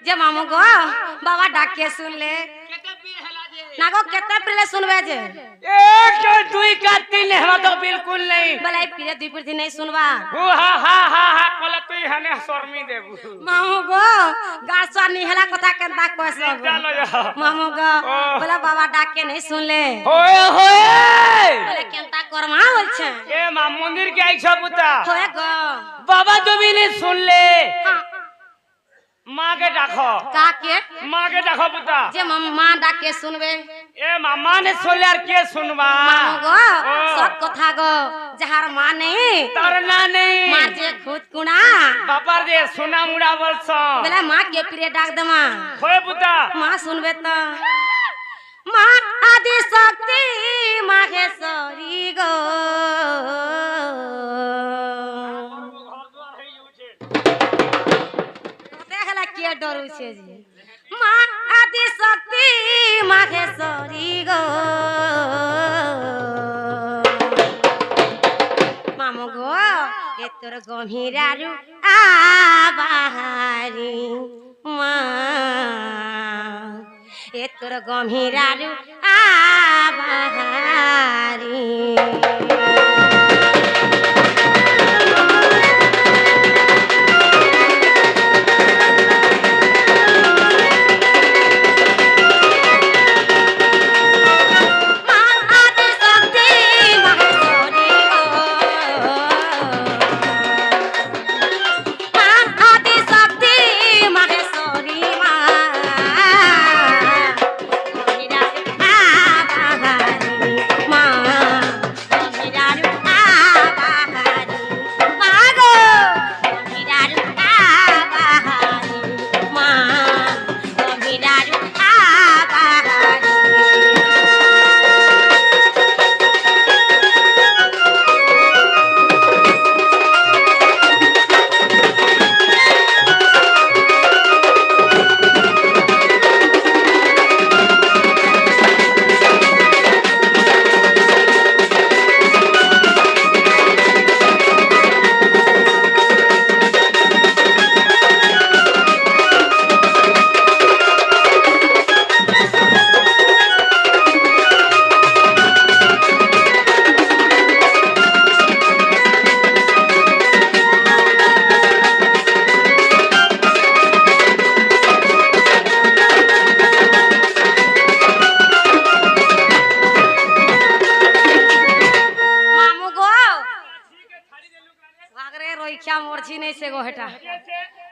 जे मामू गो बाबा डाके सुन ले ना गो केते पहले सुनबे जे एक तो दुई का तीन हम तो बिल्कुल नहीं भले पीरे दुई पीरे नहीं सुनबा ओ हा कोला तू हने शर्मी देबू मामू गो गासवा निहला कथा केनता कहसो चलो जा मामू गो बोला बाबा डाके नहीं सुन ले होए बोले केनता करमा होल छे ए मां मंदिर के आई सब बुता होए गो बाबा जो भी नहीं सुन ले माँ के डाको काके माँ के डाको बुता जे मां डाके सुनबे ए मामा ने सोले यार के सुनबा मामू गो सब कथा गो जहार मां नहीं तरना नहीं मां जे खुद कुणा बापर जे सुना मुड़ा बोलछ बोला मां के पीरे डाक दमा होए बुता मां सुनबे त मां आदि शक्ति माहेश्वरी गो देखला के डरू छे जी मां आदि शक्ति माहेश्वरी गो मामू गो ए तोर गंभीरारू आबाहारी मां ए तोर गंभीरारू आबाहारी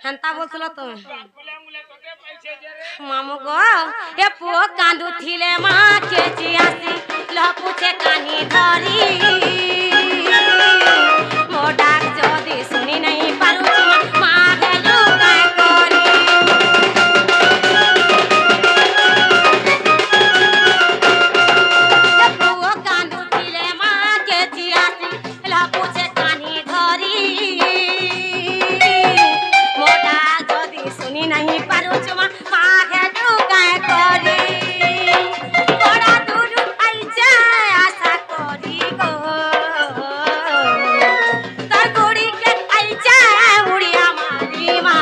हंता बोलतलो तो मामू गो ए पुओ कांदू थिले मां के चियासी ल पूछे कानी धरी मोडा जदी सुनी नहीं पारू मां गेलू काय करी ए पुओ कांदू थिले मां के चियासी ल पूछे कानी धरी नहीं पारू चुमा मागे डुकाए करी बड़ा दूर आई जाए आशा करी गो तर गोड़ी के आई जाए मुड़िया मारी मां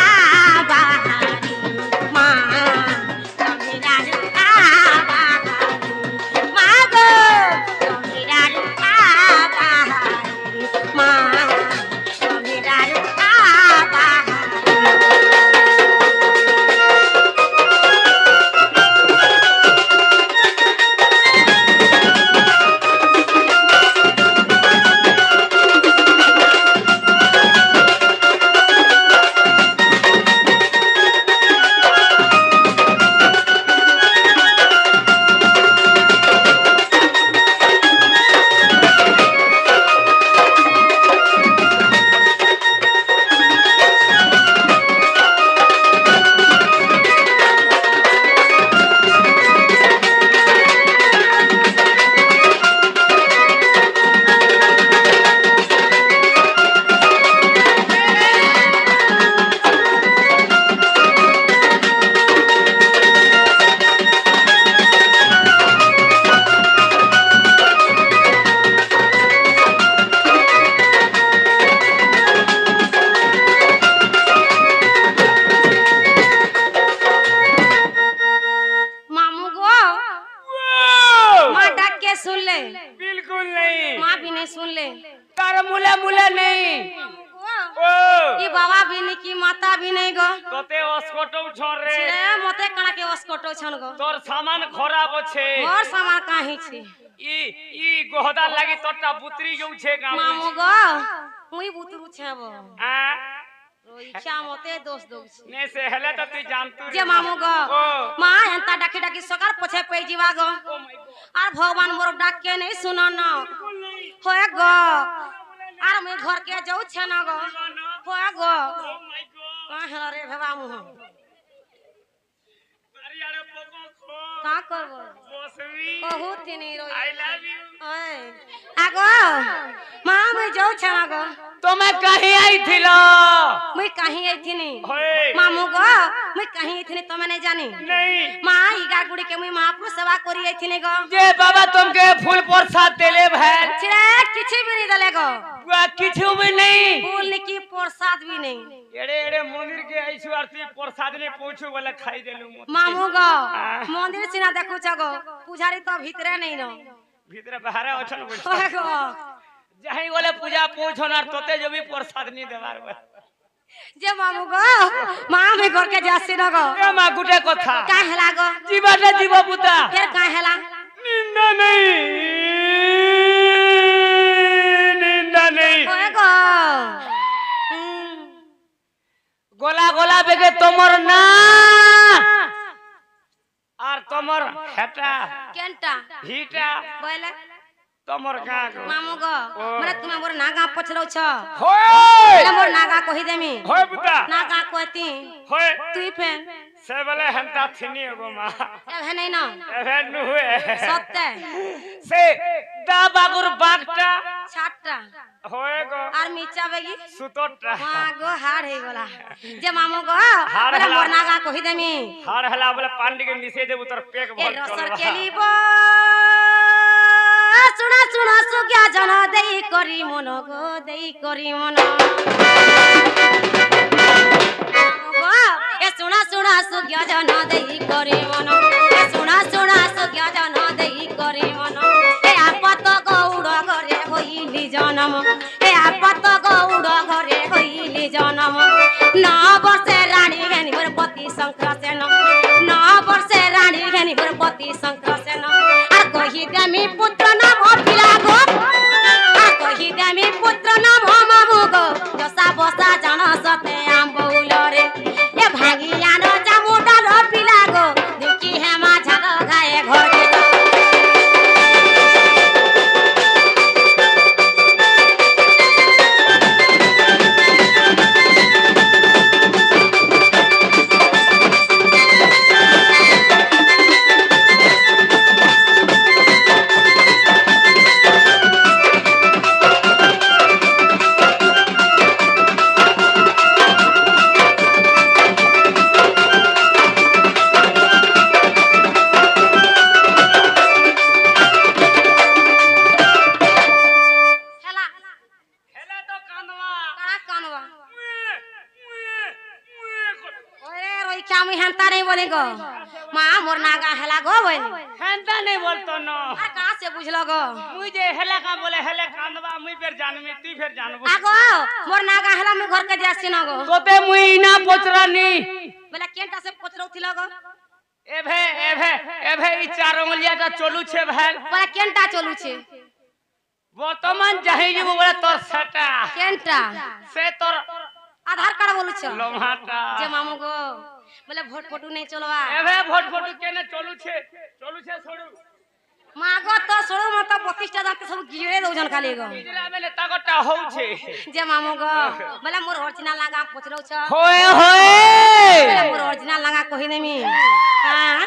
आ बाहरी मां मेरा आ बाहरी मां गो मेरा आ बाहरी मां बोलनी की माता भी नहीं गो তোতে অস্কটও ছরে ছিড়ে মতে কানা के অস্কটো ছন গো তোর সামান খারাপ আছে और सामान काहे छी ই ই গহদার লাগি তোরটা বুতরি যাচ্ছে গাম मामू गो मुई बुतरु छेबो আ रोइछा मते दोष दोछि নে সে হেলে তো তুই জানতু जे मामू गो ও मां एंता डाकी डाकी सकार पछे पई जीवा गो ও মাই গড আর ভগবান মোর ডাক के नहीं सुनो न होए गो আর मुई घर के जाऊ छे न गो होए गो ও মাই গড काहे रे भेवा मुह আরে পোকো খো का करबो বসবি बहुत नहीं रोई আই লাভ ইউ ओए आगो मां मुई जाऊ छे न गो তুমি কहीं आई थिलो मुई कहीं आइथिनी होए मामू गो मुई कहीं आइथिनी तो नहीं जानी नहीं मां ईगा गुड़ी के मुई महाप्रभु सेवा करी आइथिनी गो जे बाबा तुमके फूल प्रसाद देले भैल छिरे किछि भी नहीं दले गो बुआ किछु भी नहीं फूल की प्रसाद भी नहीं एड़े एड़े मंदिर के आइछु आरती प्रसाद ने पहुंचू वाला खाई देलु मामू गो मंदिर सिना देखु छ गो पुजारी तो भीतरे नहीं न भीतर बाहर अछन बोल होए गो जहीं बोले पूजा पहुंचन और तोते जो भी प्रसाद नहीं देवार बा जे मामू गो मां में घर के जासी न गो ए मा गुटे कथा का हेला गो जीवाटे जीव पुता फिर का हेला निंदा नहीं निंदा नहीं होए गो गोला गोला बेगे तोमर ना আর তোমার হেটা केंटा হিটা बोले তোমার গাঁ मामू गो माने तुमे मोर नागा पछरो छ होय ले मोर नागा कहि देमी होय पुता नागा कहती होय तुई फेन से बोले हंता थिनी गो मा एभे नहीं न एभे नु हुए सत्य से दा बागुर बागटा छाटटा होय गो আর মিচা বেগি सुतोटा মাগো হাড় হই গলা যে মামু গো হাড় বলে হেলা। মোর নাগা কহি দেমি हार हला बोले पांडी के निसे देबु तोर पेक এ भर রসর चलबा কেলিব শুনা শুনা সুজ্ঞা জন দেই করি মন গো দেই করি মন গো এ শুনা শুনা সুজ্ঞা জন দেই করি মন এ শুনা শুনা সুজ্ঞা জন দেই করি মন এ আপত গৌড় ঘরে হইলি জনম এ আপত গৌড় ঘরে হইলি জনম 9 বর্ষে রানী ঘেনি মোর পতি শঙ্করসেন 9 বর্ষে রানী ঘেনি মোর পতি শঙ্করসেন আর কহি দেমি পুত্র নাম অপিলা গো আর কহি দেমি পুত্র নাম মামু গো দশা বসা জান সতে আম্বউল রে এ ভাঙি আনো জামুডাল অপিলা গো দেখি হেমা ঝাল গায়ে ঘরে হেলা हेला तो कांदवा কারা কানবা ओरे रोई क्या मुई हंता नहीं बोले गो मां मोर नागा हेला गो बोली हंता नहीं बोलतो न आ कहां से बुझलो गो मुई जे हेला का बोले हेले कांदवा मुई फेर जानमी तू फेर जानबो आगो मोर नागा हेला में घर के जासी न गो तोते मुई ना पोचरानी बोले केनटा से पचरो थिलो गो एभे एभे एभे ई चार उंगलियाटा चलू छे भेल बोले केनटा चलू छे बर्तमान जाहि जीव बोले तोर सेटा केनटा से तोर आधार कार्ड बोलू छ लोमाटा जे मामू गो बोले भोट फोटू नहीं चलवा एभे भोट फोटू केने चलू छे छोड़ू मागो तो सोड़ो मत 32 टा जाके सब गिरे दो जन खाली गो बिजला मेले तागटा हौ छे जे मामू गो बोले मोर ओरिजिनल लगा पचरो छ होए होए बोले मोर ओरिजिनल लगा कहि देमी हां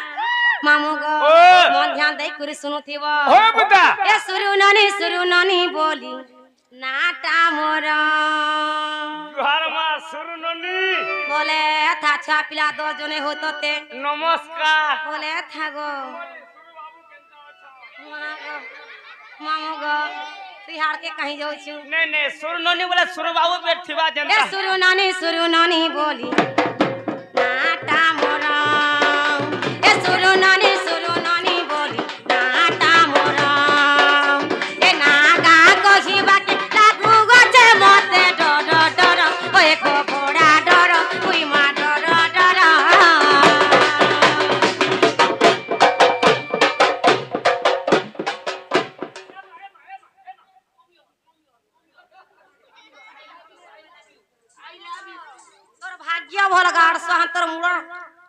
मामू गो ओ। मन ध्यान दे करी सुनु थिबो होए बुता ए सुरु नानी बोली नाटा मोर जुहार मा सुरु ननी बोले था छा पिला 10 जने होतते नमस्कार बोले था गो मामू गो बिहार के कहीं जाऊ छु नहीं नहीं सुरु ननी बोले सुरु बाबू पेट थिबा ए जनता सुरु नानी बोली नाटा मोर ए सुरु नानी बोली नाटा मोर ए नागा कहिबा के लागू गचे मते डर डर ओ एको घोड़ा डर ভাগ্য ভালো গাড় সহান্তর মুড়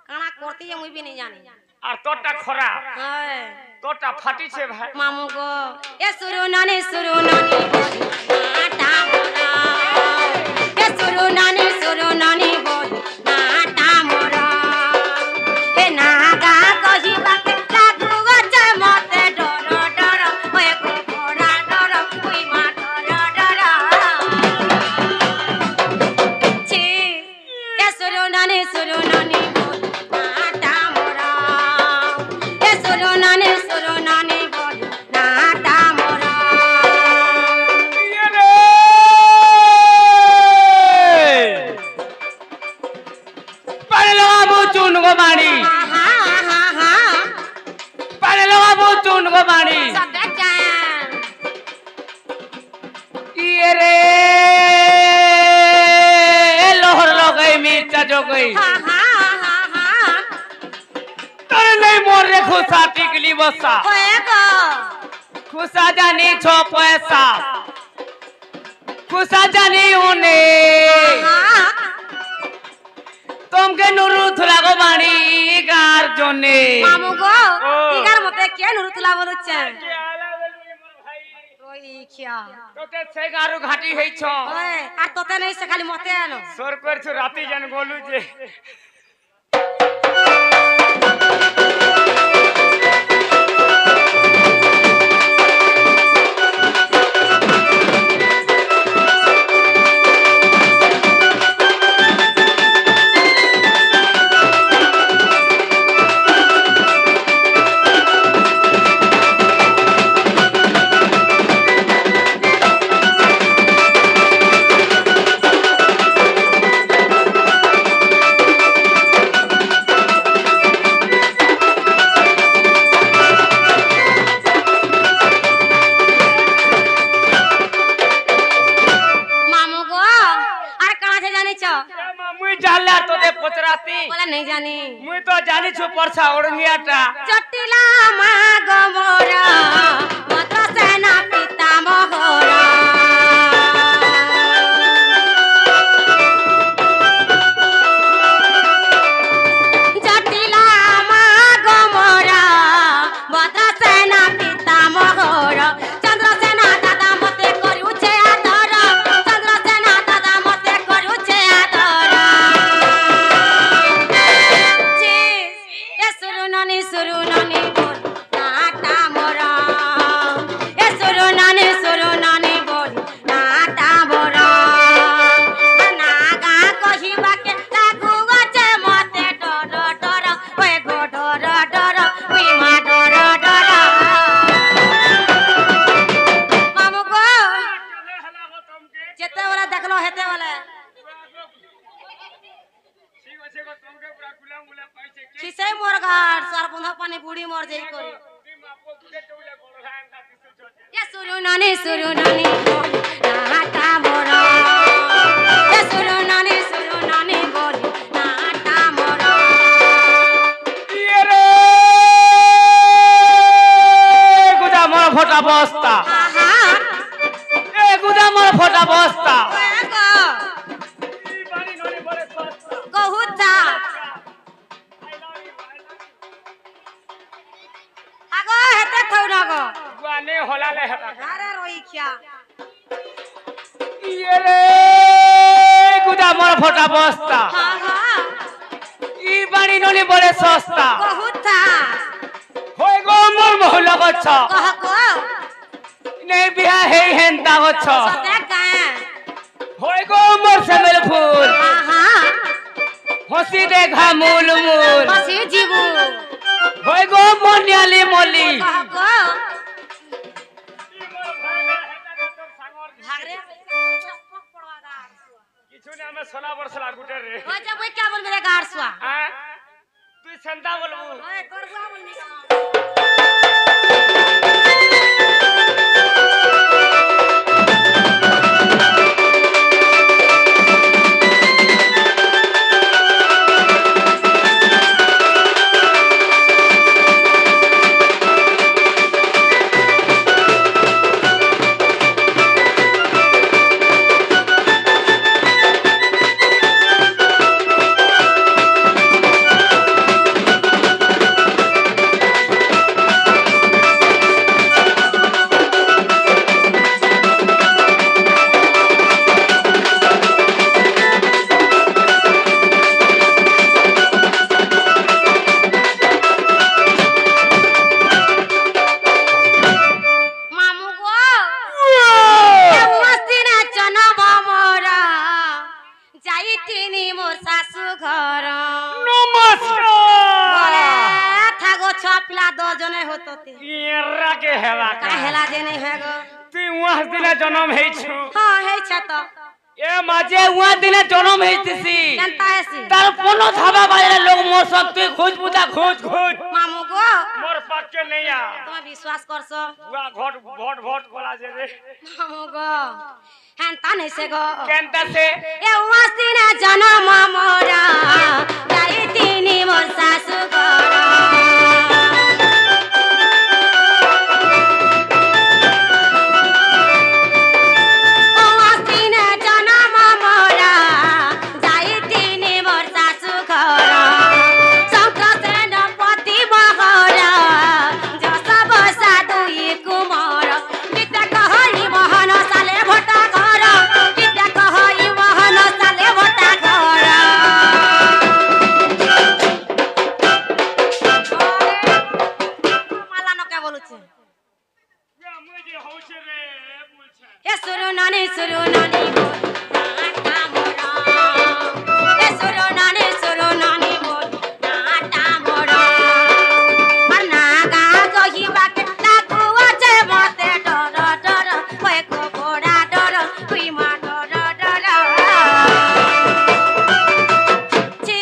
কানা করতে মুই বি নেই জানি আর তোরটা খরা হ্যাঁ তোরটা ফাটিছে ভাই মামু গো এ সুরু নানি নাটা মোরা এ সুরু নানি বল নাটা মোরা এ নাগা কহিবাকে লাগু গছে মতে ডর ডর ওই ঘোড়া ডর ওই মা ডর ডর ছি এ সুরু নানি বল নাটা মোরা এ সুরু নানি বল নাটা মোরা পারে লাগাবো চুন গো বাড়ি হা হা হা পারে লাগাবো চুন গো বাড়ি সবে গান ইয়ে রে লোহর লগাই মির্চা জগাই হা হা হা হা তোর নেই মোর রে খুশা টিকলি বসা হয়ে গো খুশা জানি ছ পয়সা খুশা জানি উনে হা তোমকে নুরু থুলাগো বাড়ি গার জন্যে মামু গো ও। ইগার মতে কে নুরুতলা বলছে ওই খিয়া তোকে সে গারু ঘাটি হইছ ওই আর তোতে নেই সে খালি মতে এলো সর করছো রাতি জান গলু যে মামু গো আর কাছে জানিছ মুই জানলা তোতে পচরাতি বলে নেই জানি মুই তো জানিছু পরছা ওড়নিয়াটা জটিলা মা গো মোরা মাত্র সেনা পিতা মহরা জটিলা মা গো মোরা মাত্র সেনা পিতা মহরা চন্দ্রসেনা দাদা মতে করুছে আদর চন্দ্রসেনা দাদা মতে করুছে আদর জি এ সুরু নানি বল নাটা মোরা এ সুরু নানি বল নাটা মোরা নাগা কহিবাকে লাগু গছে মতে ডর ডর ওই গো ডর ডর ওই মা ডর ডর মামু গো যেতে বলে দেখলো হেতে বলে কিসে মোর ঘাট সার বন্ধা পানি বুড়ি মর যাই করে এ সুরু নানি বল নাটা মোরা এ সুরু নানি বল নাটা মোরা ইয়ে রে গুদা মোর ফটা বস্তা আহা এ গুদা মোর ফটা বস্তা ওয়ে গো কহুতা আগো হেতে থৌনা গো গুয়ানে হলালে হেতা আরে রই খিয়া ইয়ে রে গুদা মোর ফটা বস্তা হা হা ই বাড়ি নলি বলে সস্তা কহুতা হই গো মোর মহলা গছ কহ গো নেই বিয়া হেই হেন্তা গছ সতে গায় হই গো মোর সেমেল ফুল আহা হসি দেখা মূল বসে জীবু হই গো মোর নিয়ালি মলি কহ গো ভাগরে চপক পড়वा दा কিছু না আমি 16 বর্ষ লাগুটে রে ওই যে বই কেমন মেরে গাড়ছুয়া হ্যাঁ তুই সেন্তা বলবু ওই করবুয়া বলনি তিনি মোর শাশু ঘর নমস্কার থাগো ছ পিলা 10 জনে হততে এরা কে হেলা কাহেলা যে নেই হেগো তুই ওয়াস দিনে জন্ম হেইছু হ্যাঁ হেইছা তো এ মাঝে ওয়া দিনে জন্ম হেইতিছি কেনতা হেসি তার কোন ধাবা বাজারে লোক মোর সব তুই খোঁজ বুঝা খোঁজ খোঁজ মামু গো মোর পাকে নেই আ তুমি বিশ্বাস করছো ওয়া ঘট ভট ভট কলা যে রে মামু গো হেনতা নেই সে গো কেনতা সে এ ওয়াসিনা জনম মোরা যাই তিনি মোর শাশু ঘর ওয়াসিনা জনম মোরা যাই তিনি মোর শাশু ঘর সংক্রাসেন পতি মহরা যশ বসা দুই কুমার বিদ্যা কহই মহন সালে ভটা ঘর বিদ্যা কহই মহন সালে ভটা ঘর মালা নকে বলুছে মুঝে হউছে রে বলছে এ সুরু নানি মোর নাটা মোরা এ সুরু নানি মোর নাটা মোরা মনা গা কহিবা কে লাগু আছে মতে ডর ডর ওই কো বড়া ডর তুই মা ডর ডর ছি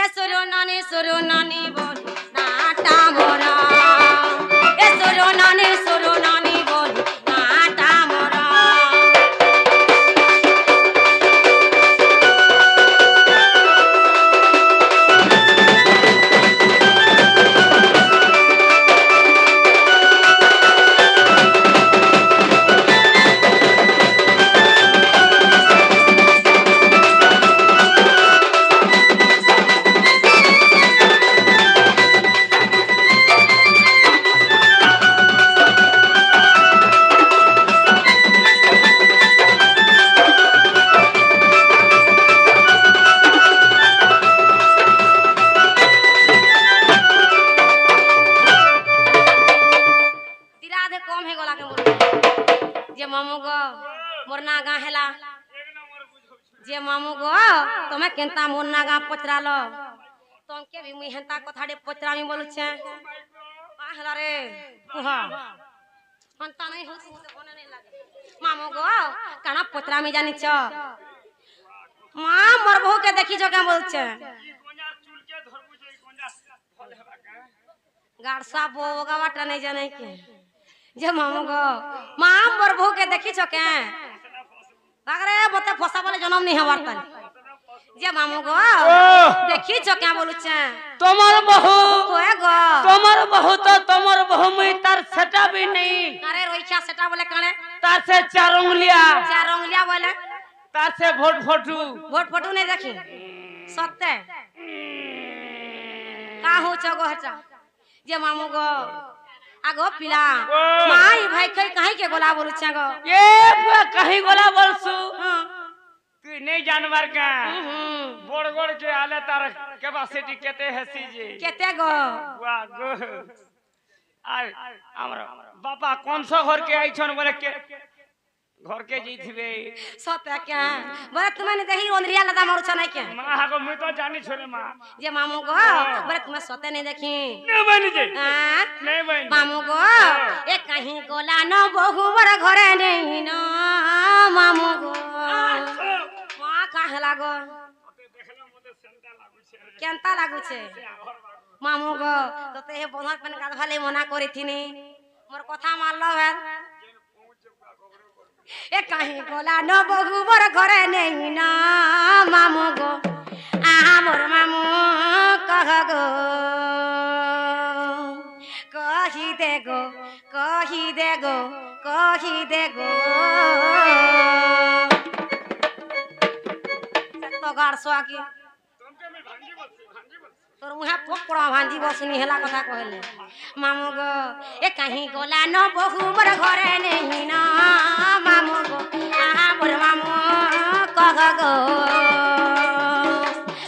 এ সুরু নানি মোর নাটা মোরা এ সুরু নানি মোর নাটা মোরা তিরাধে কম হে গলা কে মোর যে মামু গো মোর না গা হেলা যে মামু গো তুমি কেনতা মোর না গা পচরাল তমকে भी মুই হেনতা কথাডে পচরামি বলুছে আ হেলা রে কুহা হন্তা নাই হউছে মতে বনে নাই লাগে মামু গো কানা পচরামি জানিছ মা মোর বউ কে দেখিছ কে বলছে কোঞ্জার চুলকে ধরবু যে কোঞ্জা ফল হেবা কা গাড়সা বউ গাওয়াটা নাই জানাই কে যে মামু গো মা মোর বউ কে দেখিছ কে বাগরে মতে ফসা বলে জন্ম নি হবার তাই যে মামু গো দেখিছ কে বলুছে তোমার বহু কোয়ে গো তোমার বহু তো তোমার বহু মুই তার সেটা भी नहीं আরে রইছা সেটা বলে কানে তার সে চার উंगलिया চার রংলিয়া বলে তার সে ভোট ফটু ভোট ফটো नहीं देखी सत्य का हो गो हटा जे मामू गो आगो पिला माई भाई कई काहे के गोला बोलु गो ए बुआ कहीं गोला बोलसु हां तू नहीं जानवर का बड़ बड़ के आले तार कैपेसिटी केते हसी जे केते गो बुआ गो আর আমরা বাবা কোন শহর কে আইছন বলে কে घर के जी थिबे सत्य क्या बरे तुम्हें नहीं देखी ओंदरिया लदा मारू छनाई के मां हागो मैं तो जानी छोरे मां जे मामू गो बरे तुम्हें सत्य नहीं देखी नहीं बनी जे हां नहीं बनी मामू गो ए कहीं गोला न बहु बर घरे नहीं न मामू गो मां काहे लागो देखला मते सेंटा लागु छे केनता लागु छे मामू गो तते हे बंधक पेन गाधवाले मना करिथिनी मोर कथा मानलो है ए कहीं गोला न बहु बर घरे नहीं न मामू गो आ मोर मामू कह गो कही दे गो कही दे गो कही दे गो तो गाड़सो आके तुमके में भांजी बस तोर मुहे पकड़ा भांजी बसनी हेला कथा कहले मामू गो ए कहीं गोला न बहु बर घरे नहीं न मामू गो आ मोर मामू कह गो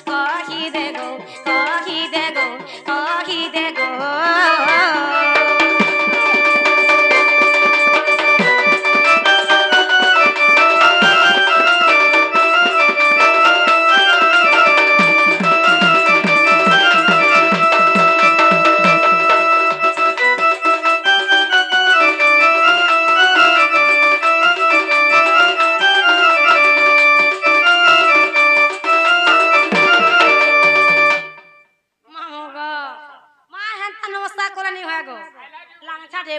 कही दे गो कही दे गो कही दे गो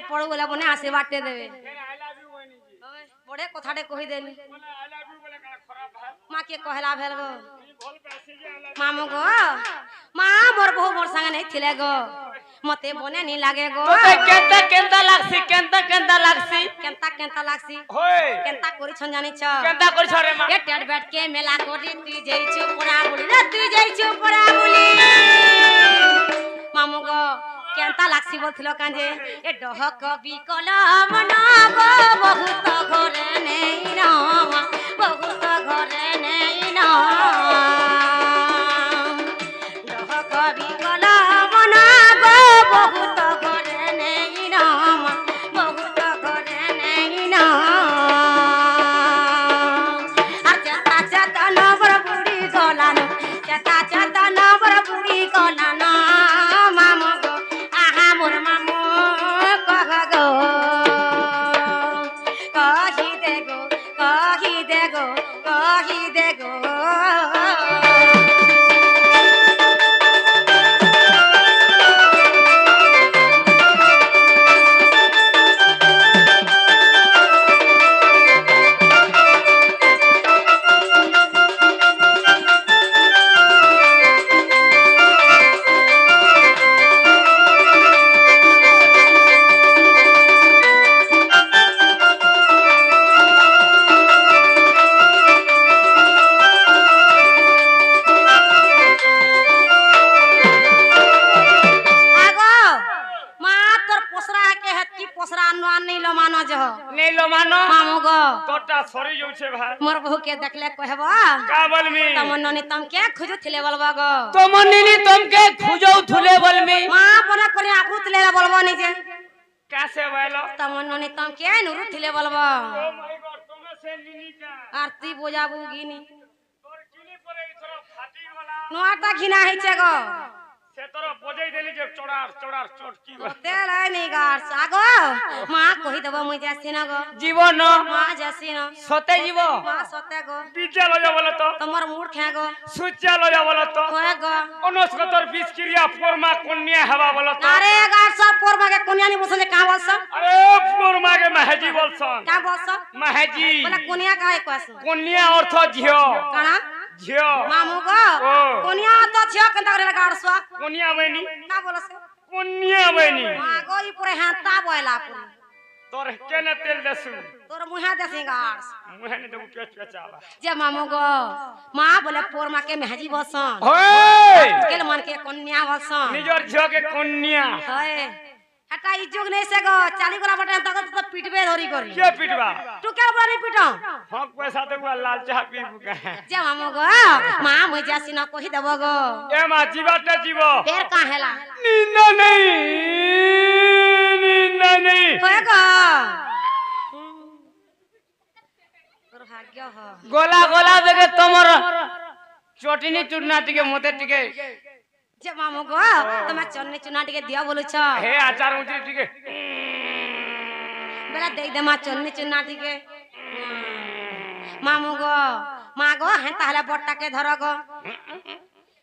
পড়ো বলে বনে আসে বাটে দেবে আই লাভ ইউ বইনি জি বড়ে কথাটে কই দেলি বলে আই লাভ ইউ বলে কানা খারাপ ভাই মা কে কহলা ভেল গো ই ভুল পেছে যে আই লাভ মামু গো মা মোর বহু মোর संगे नहीं थिले गो मते बने नहीं लागे गो তোতে কেনতা কেনতা লাগছি কেনতা লাগছি केंता केंता लागसी होय केंता करी छन जानि छ কেনতা করিছ রে মা ए टेड बैठ के मेला कोरी तुई जइछु पड़ा बुली रे तुई जइछु पड़ा बुली मामू गो केंता लागसी बोलथिलो कांजे ए डहक बिकल मन गो बहुत घरे नेई ना बहुत घरे नेई ना डहक बिकल मन गो बहुत घरे नेई ना बहुत घरे नेई ना चता चता नबर बुढ़ी गलानो चता चता नबर बुढ़ी गलानो मामू गो आहा मोर मामू कह गो कही दे गो कही दे गो कही दे गो आगो माँ तोर पोसरा के है की पोसरा अनुमान नहीं लो मानो जो নেই লো মানো मामू गो তোরটা সরি যাচ্ছে ভাই मोर बहू के देखले कहबा কা বলমি तमन्ननी तम के खुजु थिले बोलबा गो তোমনিনি তোমকে খুঁজৌ থুলে বলমি माँ बना करे आबू थिले बोलबो निजे কাছে বাইলো तमन्ननी तम के नुरु थिले बोलबो ও মাই গড তুমি সে নিনি কা आरती बोजाबू गिनी তোর কিনি পরে ইতর ফাটি গলা নোয়াটা ঘিনা হইছে গো সে তোর বজাই দেলি যে চড়ার চড়ার চট কি বল তেল আই নাই গার আগো মাँ কহি দেব মুই যাসি না গো জীবন माँ যাসি না সতে জীব माँ সতে গো বিদ্যালয় যাব বলে তো তোমার মুড খে গো সূর্যালয় যাব বলে তো কয়ে গো অনস্কতর বিস্ক্রিয়া ফরমা কন্যা হবা বলে তো আরে গার সব পরবাকে কোনিয়া নি বসে কা বলছ আরে ফরমাকে মাহাজি বলছন কা বলছ মাহাজি বলে কোনিয়া কাই কইছ কন্যা অর্থ ঝিও কানা ঝিও मामू गो ओ। कोनिया तो छियो कंता करे गाड़ सो কন্যা বইনি का बोलस কন্যা বইনি मां गो ई पूरे हाथा बोला पूरे তোর কেনে তেল দেসু तोर मुहा देसी गाड़ মুহেনে দেবু পেচ পেচাবা जे मामू गो मां बोले पोर मा के मेहजी बसन হয় केल मन के कोनिया बसन নিজর ঝিওকে কন্যা होए हटा ई जुग नहीं से गो चाली गोला बटन तक तो पिटबे धरी करी কে পিটবা तू के बोला नहीं पिटो হক পয়সা দেবু লাল চাহ পিবু কা जे मामू गो मां मुई जासी न कहि देबो गो এ মা জীবাটা জীব फेर का हेला নিন্দা নেই নিন্দা নেই होए गो तोर भाग्य हो গলা গলা দেখে তোমার চটনি চুরনা টিকে মতে টিকে जे मामू गो तुम चन्नी चुना टिके दिया बोलु छ হে আচার উঠি টিকে बेला देख दे मा चन्नी चुना टिके मामू गो मा गो हेंता हला बट्टा के धर गो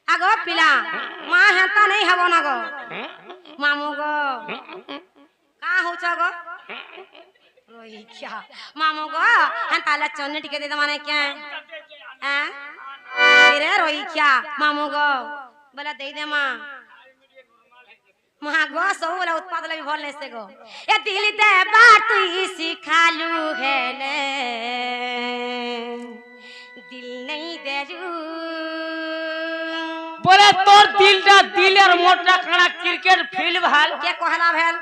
आगो पिला मा हेंता नहीं हबो न गो मामू गो का हो छ गो रोई क्या मामू गो हेंता हला चन्नी टिके दे माने क्या हैं रे रोई क्या मामू गो बेला दे दे मा महा गो सो वाला उत्पाद लगी भल नहीं से गो ए दिल दे बात ही सिखालू है ले दिल नहीं दे रू বলে তোর দিলটা দিলের মোটা কানা ক্রিকেট ফিল্ড ভাল के कहला भेल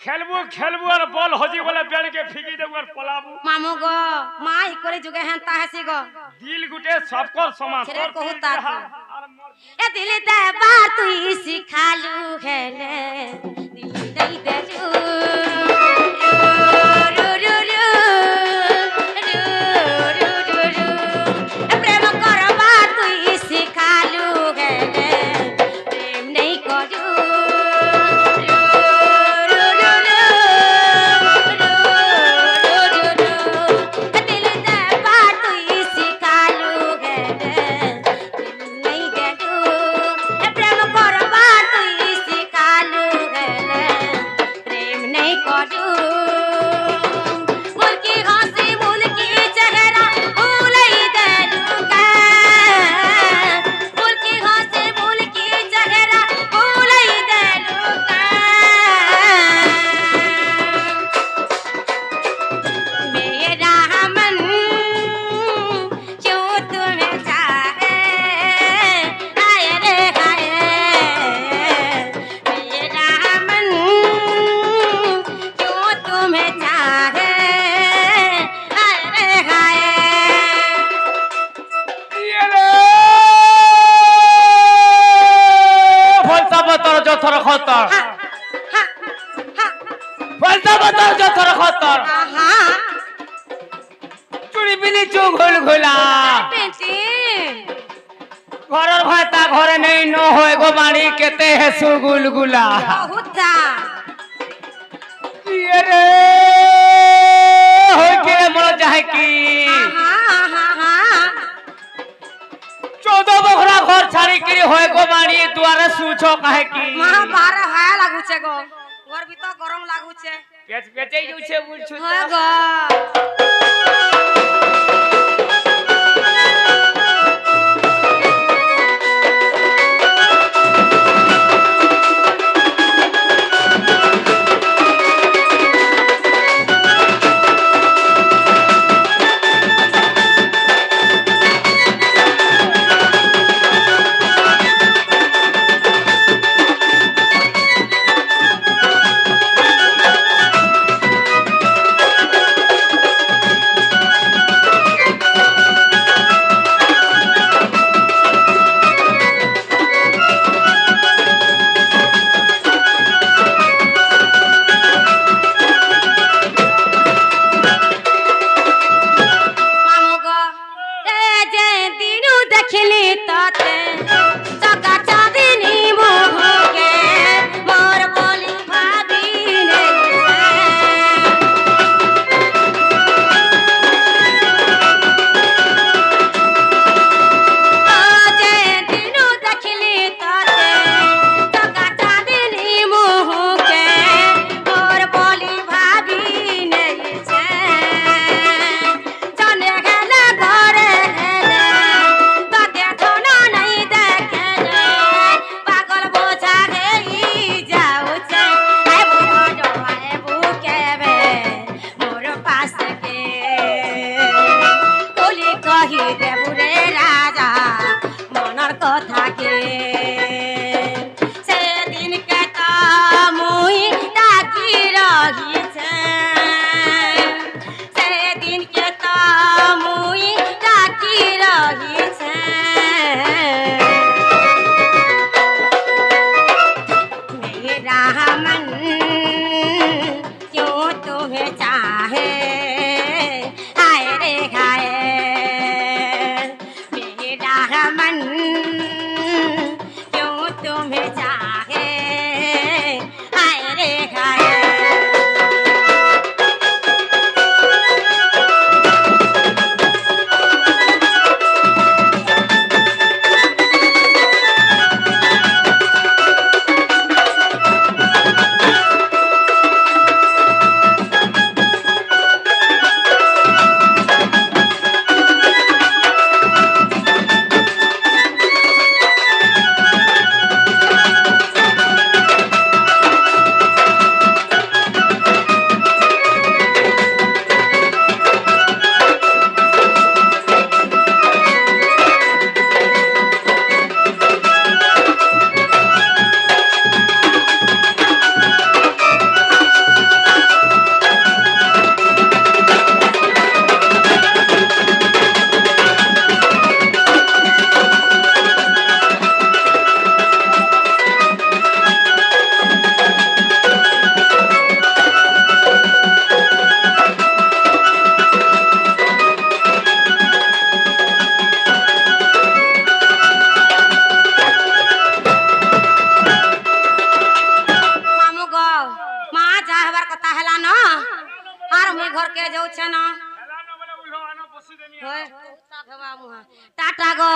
খেলবু খেলবু আর বল হজি বলে বেড় के ফিকি দেবু আর পলাবু मामू गो माई करे जुगे हेंता हसी गो দিল গুটে সবকর সমান ছেড়ে তোর কহু দিল তার যাহা তো। আর মোর ए दिल दे बात ही सिखालू है ले दिल नहीं दे रू रू रू रू रू रू रू रू ए प्रेम कर बात ही सिखालू है ले प्रेम नहीं करू रू रू रू रू रू रू रू ए दिल दे बात ही सिखालू है ले दिल नहीं दे रू ए प्रेम कर बात ही सिखालू है ले प्रेम যথর খতর হা হা পয়সা বতর যথর খতর আহা চুড়ি বিলি চুক ঘুল ঘুলা পেটি ঘরের ভাতা ঘরে নেই ন হয় গো বাড়ি কেতে হেসু গুলগুলা বহুত দা ইয়ে রে হই কে মন চাহে কি আহা 14 বখরা ঘর ছাড়ি কি হয় গো বাড়ি দুয়ারে সুছ কাহে কি মহা বারে হায়া লাগুছে গো ঘর ভিতর গরম লাগুছে পেচ পেচেই যাচ্ছে বলছু হয় গো টাটা গো